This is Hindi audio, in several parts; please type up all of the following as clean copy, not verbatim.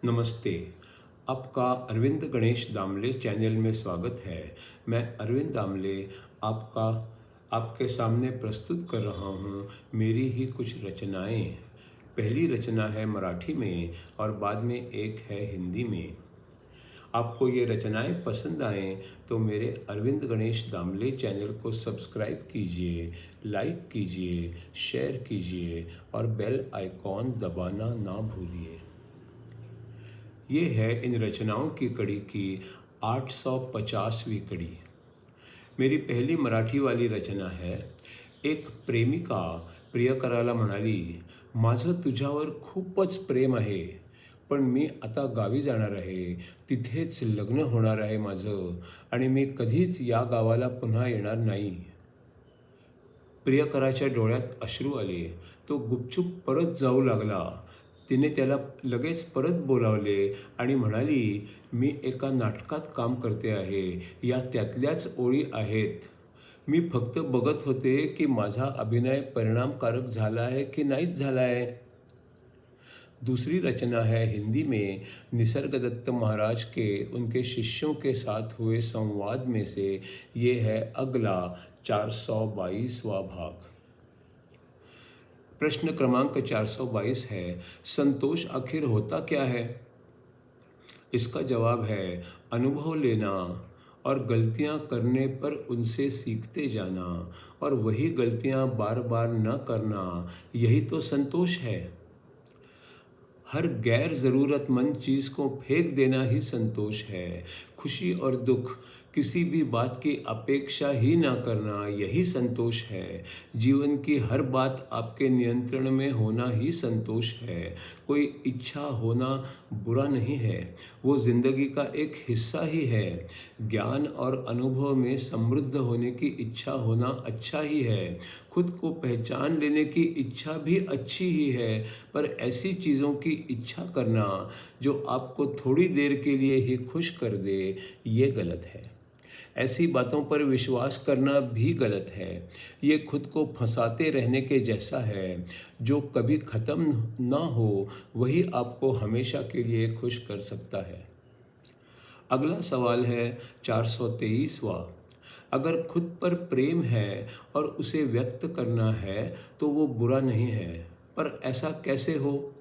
नमस्ते। आपका अरविंद गणेश दामले चैनल में स्वागत है। मैं अरविंद दामले आपके सामने प्रस्तुत कर रहा हूँ मेरी ही कुछ रचनाएं। पहली रचना है मराठी में और बाद में एक है हिंदी में। आपको ये रचनाएं पसंद आएँ तो मेरे अरविंद गणेश दामले चैनल को सब्सक्राइब कीजिए, लाइक कीजिए, शेयर कीजिए और बेल आइकॉन दबाना ना भूलिए। ये है इन रचनाओं की कड़ी की 850वीं कड़ी। मेरी पहली मराठी वाली रचना है। एक प्रेमिका प्रियकराला म्हणाली, माझं तुझ्यावर खूपच प्रेम आहे, पण मी आता गावी जाणार आहे, तिथेच लग्न होणार आहे माझं आणि मी कधीच या गावाला पुन्हा येणार नाही. प्रियकराच्या डोळ्यात अश्रू आले. तो गुपचूप परत जाऊ लागला. तिने त्याला लगेच परत बोलावले आणि म्हणाली, मी एका नाटकात काम करते आहे, या त्यातल्याच ओळी आहेत. मी फक्त बघत होते की माझा अभिनय परिणामकारक झाला है कि नहीं झाला है. दूसरी रचना है हिंदी में। निसर्गदत्त महाराज के उनके शिष्यों के साथ हुए संवाद में से ये है अगला 422वां भाग। प्रश्न क्रमांक 422 है, संतोष आखिर होता क्या है? इसका जवाब है अनुभव लेना और गलतियां करने पर उनसे सीखते जाना और वही गलतियां बार बार न करना, यही तो संतोष है। हर गैर ज़रूरतमंद चीज़ को फेंक देना ही संतोष है। खुशी और दुख, किसी भी बात की अपेक्षा ही ना करना, यही संतोष है। जीवन की हर बात आपके नियंत्रण में होना ही संतोष है। कोई इच्छा होना बुरा नहीं है, वो ज़िंदगी का एक हिस्सा ही है। ज्ञान और अनुभव में समृद्ध होने की इच्छा होना अच्छा ही है। खुद को पहचान लेने की इच्छा भी अच्छी ही है, पर ऐसी चीज़ों की इच्छा करना जो आपको थोड़ी देर के लिए ही खुश कर दे, ये गलत है। ऐसी बातों पर विश्वास करना भी गलत है। ये खुद को फंसाते रहने के जैसा है। जो कभी ख़त्म ना हो वही आपको हमेशा के लिए खुश कर सकता है। अगला सवाल है 423वां। अगर खुद पर प्रेम है और उसे व्यक्त करना है तो वो बुरा नहीं है, पर ऐसा कैसे हो?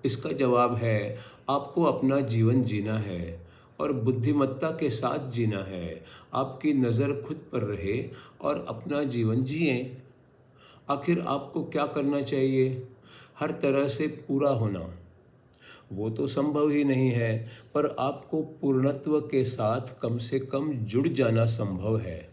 इसका जवाब है आपको अपना जीवन जीना है और बुद्धिमत्ता के साथ जीना है। आपकी नज़र खुद पर रहे और अपना जीवन जिए। आखिर आपको क्या करना चाहिए? हर तरह से पूरा होना, वो तो संभव ही नहीं है, पर आपको पूर्णत्व के साथ कम से कम जुड़ जाना संभव है।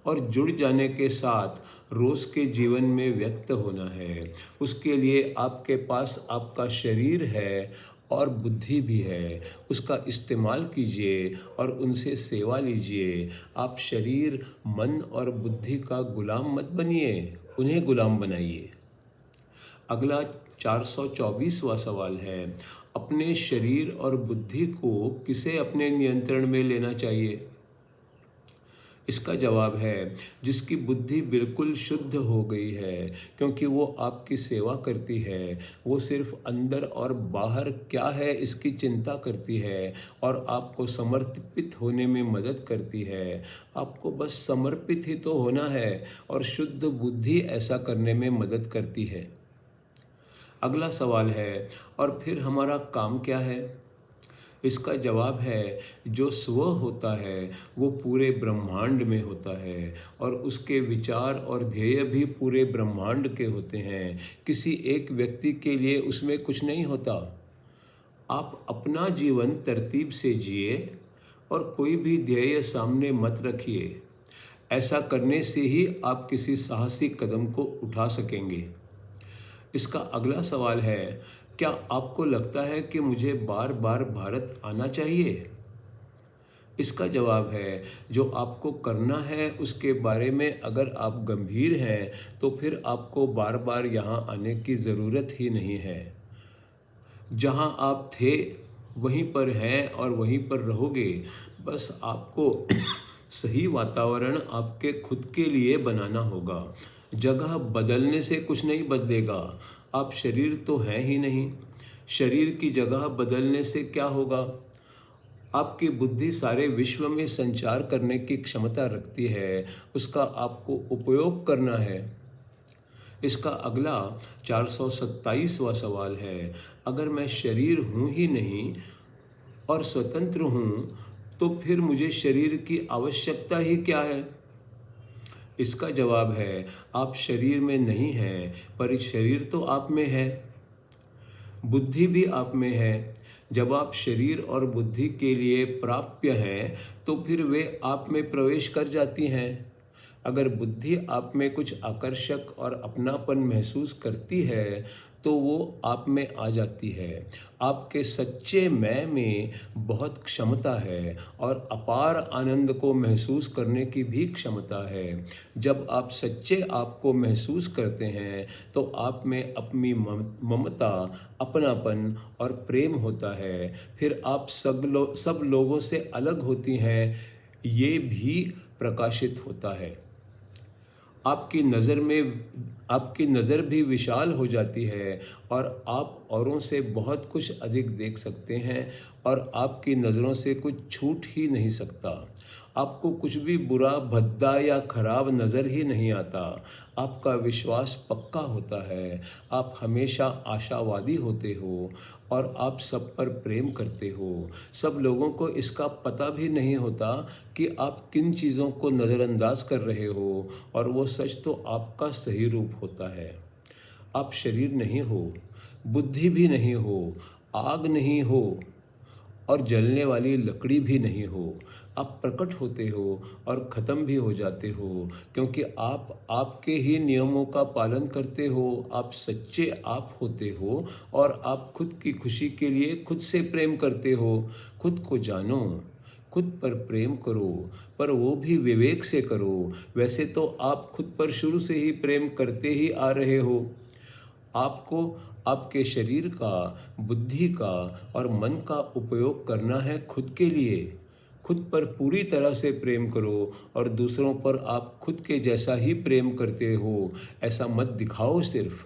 और जुड़ जाने के साथ रोज़ के जीवन में व्यक्त होना है। उसके लिए आपके पास आपका शरीर है और बुद्धि भी है। उसका इस्तेमाल कीजिए और उनसे सेवा लीजिए। आप शरीर, मन और बुद्धि का गुलाम मत बनिए, उन्हें गुलाम बनाइए। अगला 424वां सवाल है, अपने शरीर और बुद्धि को किसे अपने नियंत्रण में लेना चाहिए? इसका जवाब है जिसकी बुद्धि बिल्कुल शुद्ध हो गई है, क्योंकि वो आपकी सेवा करती है। वो सिर्फ अंदर और बाहर क्या है इसकी चिंता करती है और आपको समर्पित होने में मदद करती है। आपको बस समर्पित ही तो होना है और शुद्ध बुद्धि ऐसा करने में मदद करती है। अगला सवाल है, और फिर हमारा काम क्या है? इसका जवाब है जो स्व होता है वो पूरे ब्रह्मांड में होता है और उसके विचार और ध्येय भी पूरे ब्रह्मांड के होते हैं। किसी एक व्यक्ति के लिए उसमें कुछ नहीं होता। आप अपना जीवन तरतीब से जिए और कोई भी ध्येय सामने मत रखिए। ऐसा करने से ही आप किसी साहसी कदम को उठा सकेंगे। इसका अगला सवाल है, क्या आपको लगता है कि मुझे बार बार भारत आना चाहिए? इसका जवाब है जो आपको करना है उसके बारे में अगर आप गंभीर हैं तो फिर आपको बार बार यहाँ आने की ज़रूरत ही नहीं है। जहाँ आप थे वहीं पर हैं और वहीं पर रहोगे। बस आपको सही वातावरण आपके खुद के लिए बनाना होगा। जगह बदलने से कुछ नहीं बदलेगा। आप शरीर तो हैं ही नहीं। शरीर की जगह बदलने से क्या होगा? आपकी बुद्धि सारे विश्व में संचार करने की क्षमता रखती है, उसका आपको उपयोग करना है। इसका अगला 427वां सवाल है, अगर मैं शरीर हूँ ही नहीं और स्वतंत्र हूँ, तो फिर मुझे शरीर की आवश्यकता ही क्या है? इसका जवाब है, आप शरीर में नहीं हैं, पर शरीर तो आप में है। बुद्धि भी आप में है। जब आप शरीर और बुद्धि के लिए प्राप्य हैं, तो फिर वे आप में प्रवेश कर जाती हैं। अगर बुद्धि आप में कुछ आकर्षक और अपनापन महसूस करती है, तो वो आप में आ जाती है। आपके सच्चे मैं में बहुत क्षमता है और अपार आनंद को महसूस करने की भी क्षमता है। जब आप सच्चे आप को महसूस करते हैं, तो आप में अपनी ममता, अपनापन और प्रेम होता है। फिर आप सब लोगों से अलग होती हैं, ये भी प्रकाशित होता है। आपकी नज़र भी विशाल हो जाती है और आप औरों से बहुत कुछ अधिक देख सकते हैं और आपकी नज़रों से कुछ छूट ही नहीं सकता। आपको कुछ भी बुरा, भद्दा या खराब नज़र ही नहीं आता। आपका विश्वास पक्का होता है। आप हमेशा आशावादी होते हो और आप सब पर प्रेम करते हो। सब लोगों को इसका पता भी नहीं होता कि आप किन चीज़ों को नज़रअंदाज कर रहे हो, और वो सच तो आपका सही रूप होता है। आप शरीर नहीं हो, बुद्धि भी नहीं हो, आग नहीं हो और जलने वाली लकड़ी भी नहीं हो। आप प्रकट होते हो और ख़त्म भी हो जाते हो, क्योंकि आप आपके ही नियमों का पालन करते हो। आप सच्चे आप होते हो और आप खुद की खुशी के लिए खुद से प्रेम करते हो। खुद को जानो, खुद पर प्रेम करो, पर वो भी विवेक से करो। वैसे तो आप खुद पर शुरू से ही प्रेम करते ही आ रहे हो। आपको आपके शरीर का, बुद्धि का और मन का उपयोग करना है खुद के लिए। खुद पर पूरी तरह से प्रेम करो और दूसरों पर आप खुद के जैसा ही प्रेम करते हो, ऐसा मत दिखाओ सिर्फ।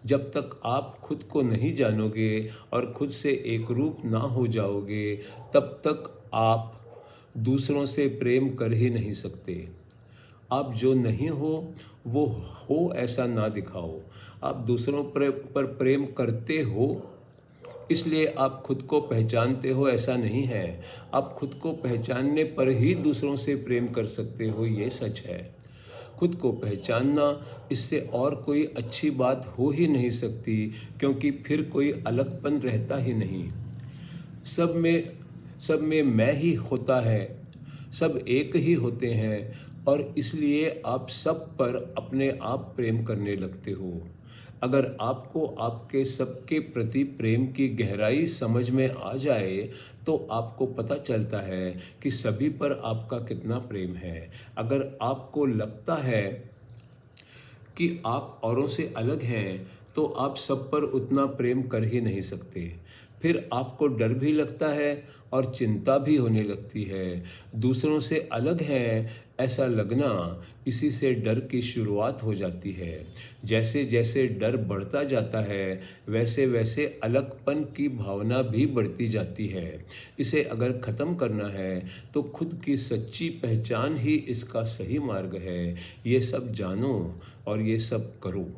जब तक आप खुद को नहीं जानोगे और खुद से एक रूप ना हो जाओगे, तब तक आप दूसरों से प्रेम कर ही नहीं सकते। आप जो नहीं हो, वो हो ऐसा ना दिखाओ। आप दूसरों पर प्रेम करते हो, इसलिए आप खुद को पहचानते हो ऐसा नहीं है। आप खुद को पहचानने पर ही दूसरों से प्रेम कर सकते हो, ये सच है। खुद को पहचानना, इससे और कोई अच्छी बात हो ही नहीं सकती, क्योंकि फिर कोई अलगपन रहता ही नहीं। सब में मैं ही होता है, सब एक ही होते हैं, और इसलिए आप सब पर अपने आप प्रेम करने लगते हो। अगर आपको आपके सबके प्रति प्रेम की गहराई समझ में आ जाए, तो आपको पता चलता है कि सभी पर आपका कितना प्रेम है। अगर आपको लगता है कि आप औरों से अलग हैं, तो आप सब पर उतना प्रेम कर ही नहीं सकते। फिर आपको डर भी लगता है और चिंता भी होने लगती है। दूसरों से अलग हैं ऐसा लगना, इसी से डर की शुरुआत हो जाती है। जैसे जैसे डर बढ़ता जाता है, वैसे वैसे अलगपन की भावना भी बढ़ती जाती है। इसे अगर ख़त्म करना है, तो खुद की सच्ची पहचान ही इसका सही मार्ग है। ये सब जानो और ये सब करो।